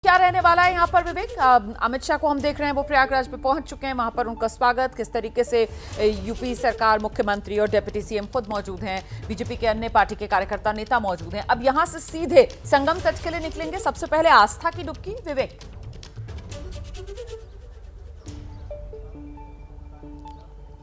क्या रहने वाला है यहाँ पर विवेक? अमित शाह को हम देख रहे हैं वो प्रयागराज में पहुंच चुके हैं, वहां पर उनका स्वागत किस तरीके से यूपी सरकार, मुख्यमंत्री और डिप्टी सीएम खुद मौजूद हैं, बीजेपी के अन्य पार्टी के कार्यकर्ता नेता मौजूद हैं। अब यहां से सीधे संगम तट के लिए निकलेंगे। सबसे पहले आस्था की डुबकी, विवेक।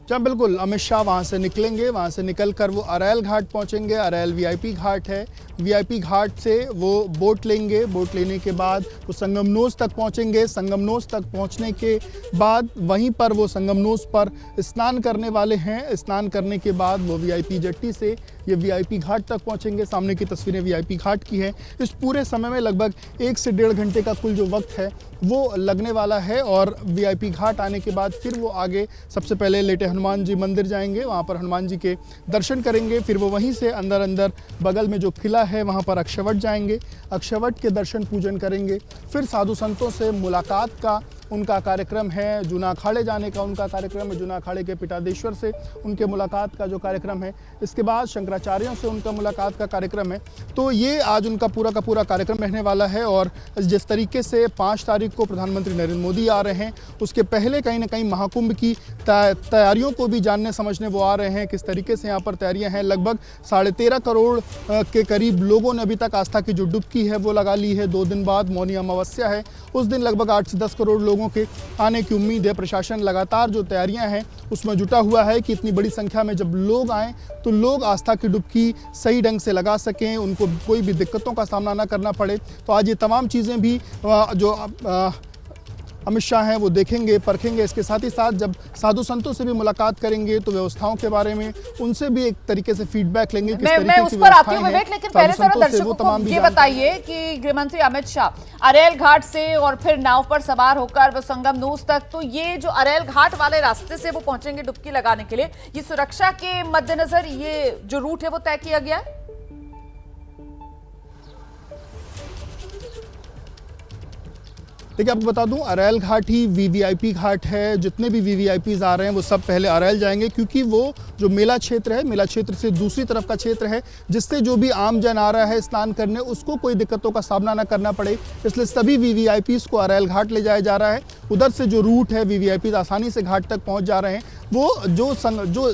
जी बिल्कुल, अमित शाह वहाँ से निकलेंगे, वहाँ से निकलकर वो अरैल घाट पहुँचेंगे। अरैल वीआईपी घाट है, वीआईपी घाट से वो बोट लेंगे, बोट लेने के बाद वो संगमनोज तक पहुँचेंगे। संगमनोज तक पहुँचने के बाद वहीं पर वो संगमनोज पर स्नान करने वाले हैं। स्नान करने के बाद वो वीआईपी जेट्टी से ये वीआईपी घाट तक पहुँचेंगे। सामने की तस्वीरें वीआईपी घाट की हैं। इस पूरे समय में लगभग 1 से 1.5 घंटे का कुल जो वक्त है वो लगने वाला है। और वीआईपी घाट आने के बाद फिर वो आगे सबसे पहले लेटे हनुमान जी मंदिर जाएंगे, वहाँ पर हनुमान जी के दर्शन करेंगे। फिर वो वहीं से अंदर बगल में जो किला है वहाँ पर अक्षयवट जाएंगे, अक्षयवट के दर्शन पूजन करेंगे। फिर साधु संतों से मुलाकात का उनका कार्यक्रम है, जूना अखाड़े जाने का उनका कार्यक्रम है, जूना अखाड़े के पिटादेश्वर से उनके मुलाकात का जो कार्यक्रम है। इसके बाद शंकराचार्यों से उनका मुलाकात का कार्यक्रम है। तो ये आज उनका पूरा का पूरा कार्यक्रम रहने वाला है। और जिस तरीके से 5 तारीख को प्रधानमंत्री नरेंद्र मोदी आ रहे हैं, उसके पहले कहीं ना कहीं महाकुंभ की तैयारियों को भी जानने समझने वो आ रहे हैं। किस तरीके से यहाँ पर तैयारियाँ हैं। लगभग 13.5 करोड़ के करीब लोगों ने अभी तक आस्था की जो डुबकी है वो लगा ली है। 2 दिन बाद मौनी अमावस्या है, उस दिन लगभग 8 से 10 करोड़ लोगों के आने की उम्मीद है। प्रशासन लगातार जो तैयारियां हैं उसमें जुटा हुआ है कि इतनी बड़ी संख्या में जब लोग आएँ तो लोग आस्था की डुबकी सही ढंग से लगा सकें, उनको कोई भी दिक्कतों का सामना ना करना पड़े। तो आज ये तमाम चीज़ें भी जो अमित शाह हैं वो देखेंगे, परखेंगे। इसके साथ ही साथ जब साधु संतों से भी मुलाकात करेंगे तो व्यवस्थाओं के बारे में उनसे भी एक तरीके से फीडबैक लेंगे। मैं उस पर आती हूँ विवेक, लेकिन पहले जरा दर्शकों को ये बताइए कि गृहमंत्री अमित शाह अरैल घाट से और फिर नाव पर सवार होकर वो संगमनोज तक, तो ये जो अरैल घाट वाले रास्ते से वो पहुंचेंगे डुबकी लगाने के लिए, ये सुरक्षा के मद्देनजर ये जो रूट है वो तय किया गया है? देखिए आपको बता दूं, अरैल घाट ही वीवीआईपी घाट है। जितने भी वीवीआईपीज आ रहे हैं वो सब पहले अरैल जाएंगे, क्योंकि वो जो मेला क्षेत्र है, मेला क्षेत्र से दूसरी तरफ का क्षेत्र है, जिससे जो भी आम जन आ रहा है स्नान करने उसको कोई दिक्कतों का सामना ना करना पड़े। इसलिए सभी वीवीआईपीज को अरैल घाट ले जाया जा रहा है। उधर से जो रूट है वीवीआईपीज आसानी से घाट तक पहुँच जा रहे हैं। वो जो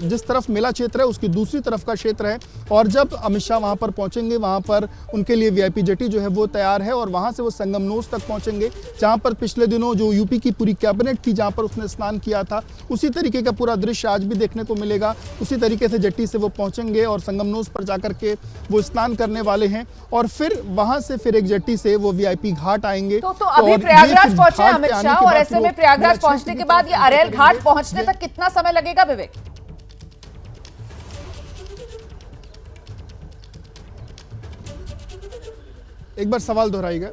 जिस तरफ मेला क्षेत्र है उसकी दूसरी तरफ का क्षेत्र है। और जब अमित शाह वहाँ पर पहुँचेंगे, वहाँ पर उनके लिए वीआईपी जेटी जो है वो तैयार है। और वहाँ से वो संगमनोज तक पहुँचेंगे, जहाँ पर पिछले दिनों जो यूपी की पूरी कैबिनेट थी जहाँ पर उसने स्नान किया था, उसी तरीके का पूरा दृश्य आज भी देखने को मिलेगा। उसी तरीके से जेट्टी से वो पहुँचेंगे और संगमनोज पर जाकर के वो स्नान करने वाले हैं। और फिर वहाँ से फिर एक जेट्टी से वो वीआईपी घाट आएंगे। तो अभी प्रयागराज पहुंचे अमित शाह, और ऐसे में प्रयागराज पहुंचने के बाद ये अरैल घाट पहुंचने तक कितना समय लगेगा विवेक? एक बार सवाल दोहराइएगा।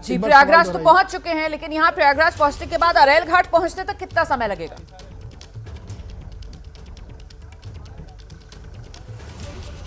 जी, प्रयागराज तो पहुंच चुके हैं, लेकिन यहाँ प्रयागराज पहुंचने के बाद अरैल घाट पहुंचने तक कितना समय लगेगा?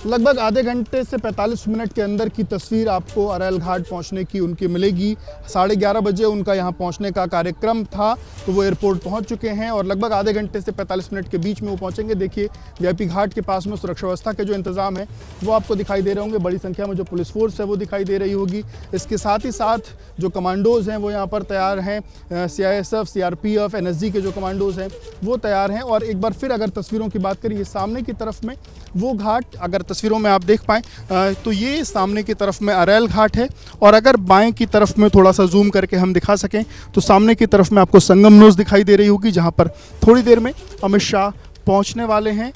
लगभग आधे घंटे से 45 मिनट के अंदर की तस्वीर आपको अरैल घाट पहुंचने की उनकी मिलेगी। 11:30 बजे उनका यहां पहुंचने का कार्यक्रम था, तो वो एयरपोर्ट पहुंच चुके हैं और लगभग आधे घंटे से 45 मिनट के बीच में वो पहुंचेंगे। देखिए वीआईपी घाट के पास में सुरक्षा व्यवस्था के जो इंतजाम है वो आपको दिखाई दे रहे होंगे। बड़ी संख्या में जो पुलिस फोर्स है वो दिखाई दे रही होगी। इसके साथ ही साथ जो कमांडोज हैं वो यहाँ पर तैयार हैं। CISF, CRPF, NSG के जो कमांडोज हैं वो तैयार हैं। और एक बार फिर अगर तस्वीरों की बात करें, सामने की तरफ में वो घाट, अगर तस्वीरों में आप देख पाएं तो ये सामने की तरफ में अरैल घाट है। और अगर बाएं की तरफ में थोड़ा सा जूम करके हम दिखा सकें तो सामने की तरफ में आपको संगमनोज दिखाई दे रही होगी, जहां पर थोड़ी देर में अमित शाह पहुंचने वाले हैं।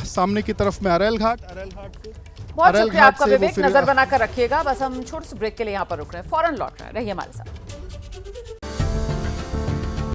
सामने की तरफ में अरैल घाट से बहुत शुक्रिया आपका विवेक, नजर बनाकर रखिएगा। बस हम छोटे से ब्रेक के लिए यहाँ पर रुक रहे हैं, फौरन लौट रहे हैं, रहिए हमारे साथ।